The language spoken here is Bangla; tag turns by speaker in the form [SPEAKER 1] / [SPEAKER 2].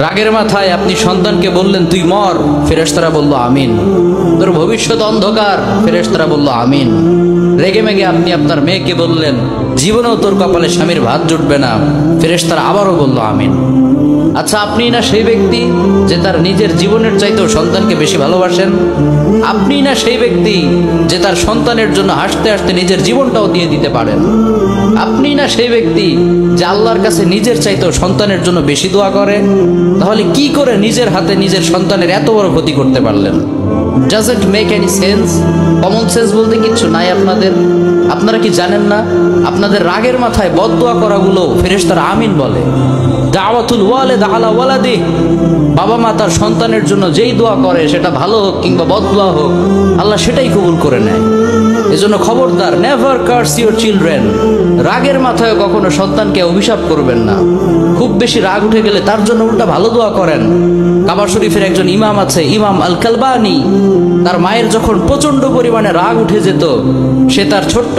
[SPEAKER 1] রাগের মাথায় আপনি সন্তানকে বললেন তুই মর, ফেরেশতারা বলল আমিন। তোর ভবিষ্যৎ অন্ধকার, ফেরেশতারা বলল আমিন। রেগে মেগে আপনি আপনার মেয়েকে বললেন জীবনেও তোর কপালে স্বামীর ভাত জুটবে না, ফেরেশতারা আবারও বলল আমিন। আচ্ছা, আপনি না সেই ব্যক্তি যে তার নিজের জীবনের চাইতেও সন্তানকে বেশি ভালোবাসেন? আপনি না সেই ব্যক্তি যে তার সন্তানের জন্য হাসতে হাসতে নিজের জীবনটাও দিয়ে দিতে পারেন? আপনি না সেই ব্যক্তি যে আল্লাহর কাছে নিজের চাইতেও সন্তানের জন্য বেশি দোয়া করে? তাহলে কি করে নিজের হাতে নিজের সন্তানের এত বড় ক্ষতি করতে পারলেন? Does it make any sense? Common sense বলতে কিচ্ছু নাই আপনাদের? আপনারা কি জানেন না আপনাদের রাগের মাথায় বদদোয়া করাগুলো ফেরেশতারা আমিন বলে? দাওয়াতুল ওয়ালিদ আলা ওয়ালাদি, বাবা মা তার সন্তানের জন্য যেই দোয়া করে সেটা ভালো হোক কিংবা বদদোয়া হোক, আল্লাহ সেটাই কবুল করে নেয়। এজন্য খবরদার, নেভার কার্স ইউর চিলড্রেন। রাগের মাথায় কখনো সন্তানকে অভিশাপ করবেন না। খুব বেশি রাগ উঠে গেলে তার জন্য উল্টা ভালো দোয়া করেন। কাবা শরীফের একজন ইমাম আছে, ইমাম আল কালবানি। তার মায়ের যখন প্রচন্ড পরিমাণে রাগ উঠে যেত, সে তার ছোট্ট